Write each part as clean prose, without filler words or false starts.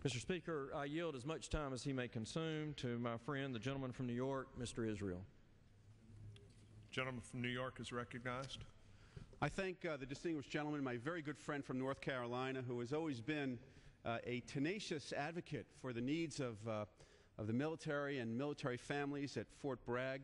Mr. Speaker, I yield as much time as he may consume to my friend, the gentleman from New York, Mr. Israel. Gentleman from New York is recognized. I thank the distinguished gentleman, my very good friend from North Carolina, who has always been a tenacious advocate for the needs of the military and military families at Fort Bragg.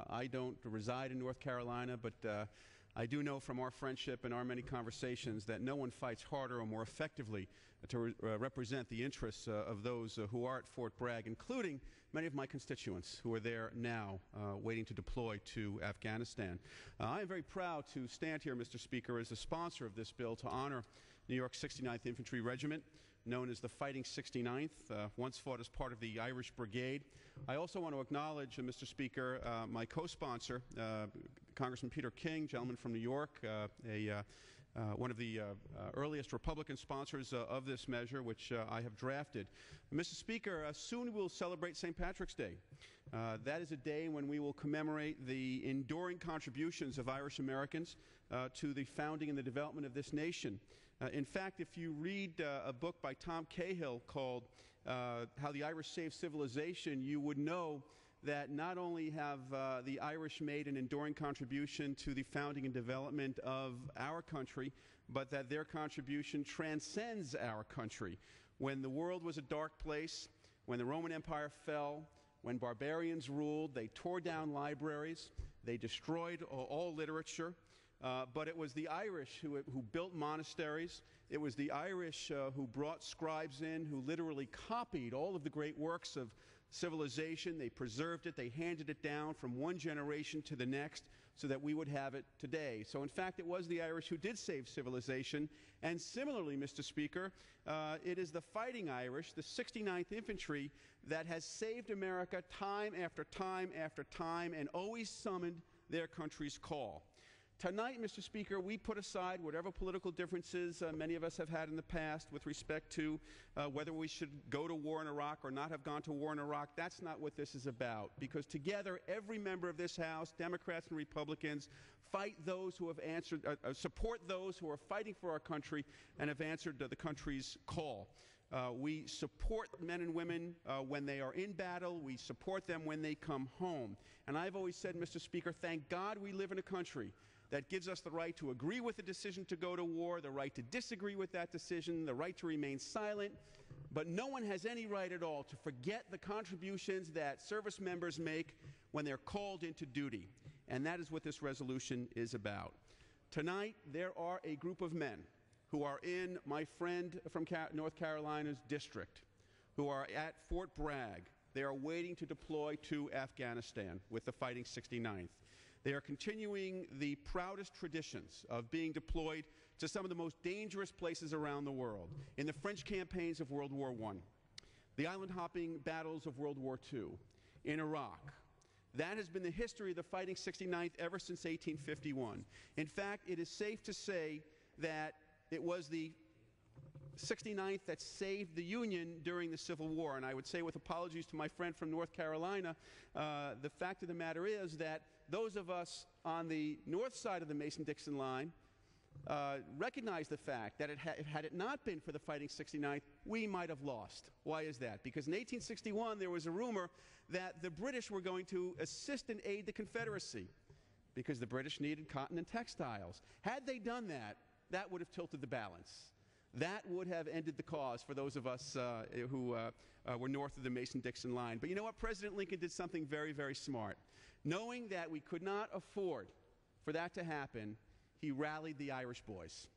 I don't reside in North Carolina, but I do know from our friendship and our many conversations that no one fights harder or more effectively to represent the interests of those who are at Fort Bragg, including many of my constituents who are there now waiting to deploy to Afghanistan. I am very proud to stand here, Mr. Speaker, as a sponsor of this bill to honor New York's 69th Infantry Regiment, known as the Fighting 69th, once fought as part of the Irish Brigade. I also want to acknowledge, Mr. Speaker, my co-sponsor, Congressman Peter King, gentleman from New York, one of the earliest Republican sponsors of this measure, which I have drafted. Mr. Speaker, soon we'll celebrate St. Patrick's Day. That is a day when we will commemorate the enduring contributions of Irish Americans to the founding and the development of this nation. In fact, if you read a book by Tom Cahill called How the Irish Saved Civilization, you would know that not only have the Irish made an enduring contribution to the founding and development of our country, but that their contribution transcends our country. When the world was a dark place, when the Roman Empire fell, when barbarians ruled, they tore down libraries, they destroyed all literature. But it was the Irish who built monasteries. It was the Irish who brought scribes in, who literally copied all of the great works of civilization. They preserved it. They handed it down from one generation to the next so that we would have it today. So, in fact, it was the Irish who did save civilization. And similarly, Mr. Speaker, it is the Fighting Irish, the 69th Infantry, that has saved America time after time after time and always summoned their country's call. Tonight, Mr. Speaker, we put aside whatever political differences many of us have had in the past with respect to whether we should go to war in Iraq or not have gone to war in Iraq. That's not what this is about, because together, every member of this House, Democrats and Republicans, fight those who have answered, support those who are fighting for our country and have answered the country's call. We support men and women when they are in battle. We support them when they come home. And I've always said, Mr. Speaker, thank God we live in a country that gives us the right to agree with the decision to go to war, the right to disagree with that decision, the right to remain silent. But no one has any right at all to forget the contributions that service members make when they're called into duty. And that is what this resolution is about. Tonight, there are a group of men who are in my friend from North Carolina's district, who are at Fort Bragg. They are waiting to deploy to Afghanistan with the Fighting 69th. They are continuing the proudest traditions of being deployed to some of the most dangerous places around the world, in the French campaigns of World War I, the island-hopping battles of World War II, in Iraq. That has been the history of the Fighting 69th ever since 1851. In fact, it is safe to say that it was the 69th that saved the Union during the Civil War. And I would say, with apologies to my friend from North Carolina, the fact of the matter is that those of us on the north side of the Mason-Dixon line recognize the fact that had it not been for the Fighting 69th, we might have lost. Why is that? Because in 1861, there was a rumor that the British were going to assist and aid the Confederacy because the British needed cotton and textiles. Had they done that, that would have tilted the balance. That would have ended the cause for those of us who were north of the Mason-Dixon line. But you know what? President Lincoln did something very, very smart. Knowing that we could not afford for that to happen, he rallied the Irish boys.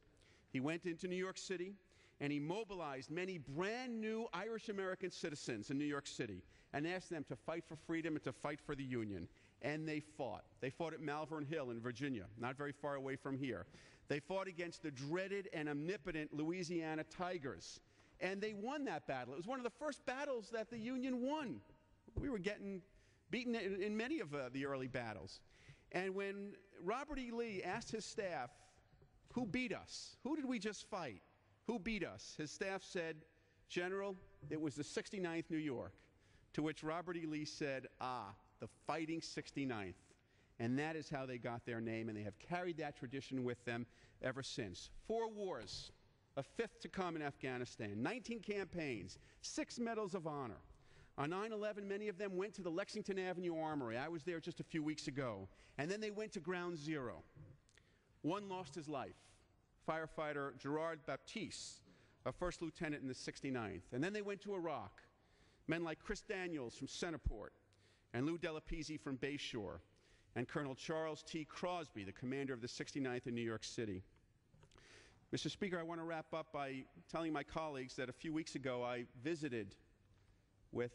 He went into New York City, and he mobilized many brand new Irish-American citizens in New York City and asked them to fight for freedom and to fight for the Union. And they fought. They fought at Malvern Hill in Virginia, not very far away from here. They fought against the dreaded and omnipotent Louisiana Tigers. And they won that battle. It was one of the first battles that the Union won. We were getting beaten in many of the early battles. And when Robert E. Lee asked his staff, who beat us? Who did we just fight? Who beat us? His staff said, General, it was the 69th New York. To which Robert E. Lee said, the Fighting 69th. And that is how they got their name, and they have carried that tradition with them ever since. 4 wars a fifth to come in Afghanistan, 19 campaigns, 6 medals of honor. On 9/11, many of them went to the Lexington Avenue Armory. I was there just a few weeks ago. And then they went to Ground Zero. One lost his life, firefighter Gerard Baptiste, a first lieutenant in the 69th. And then they went to Iraq. Men like Chris Daniels from Centerport, and Lou Delapizzi from Bayshore, and Colonel Charles T. Crosby, the commander of the 69th in New York City. Mr. Speaker, I want to wrap up by telling my colleagues that a few weeks ago I visited with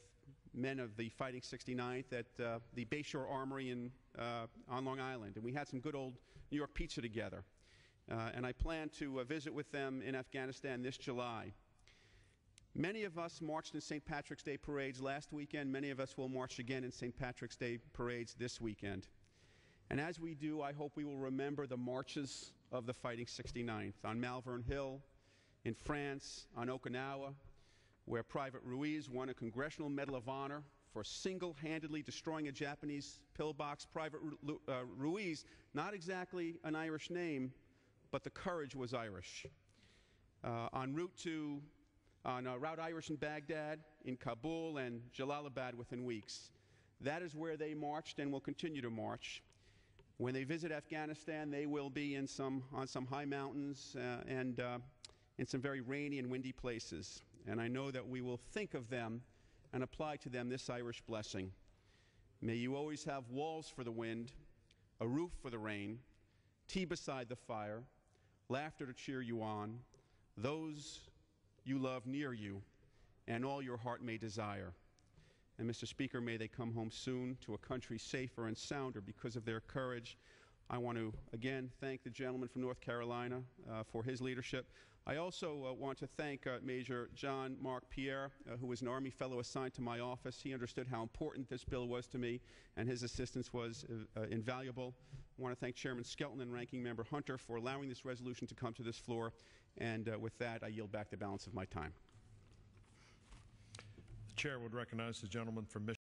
men of the Fighting 69th at the Bayshore Armory on Long Island, and we had some good old New York pizza together. And I plan to visit with them in Afghanistan this July. Many of us marched in St. Patrick's Day parades last weekend. Many of us will march again in St. Patrick's Day parades this weekend. And as we do, I hope we will remember the marches of the Fighting 69th on Malvern Hill, in France, on Okinawa, where Private Ruiz won a Congressional Medal of Honor for single-handedly destroying a Japanese pillbox. Private Ruiz, not exactly an Irish name, but the courage was Irish. On Route Irish in Baghdad, in Kabul, and Jalalabad within weeks. That is where they marched and will continue to march. When they visit Afghanistan, they will be on some high mountains and in some very rainy and windy places. And I know that we will think of them and apply to them this Irish blessing. May you always have walls for the wind, a roof for the rain, tea beside the fire, laughter to cheer you on, those you love near you, and all your heart may desire. And Mr. Speaker, may they come home soon to a country safer and sounder because of their courage. I want to again thank the gentleman from North Carolina for his leadership. I also want to thank Major John Mark Pierre, who was an Army fellow assigned to my office. He understood how important this bill was to me, and his assistance was invaluable. I want to thank Chairman Skelton and Ranking Member Hunter for allowing this resolution to come to this floor. And with that, I yield back the balance of my time. The chair would recognize the gentleman from Michigan.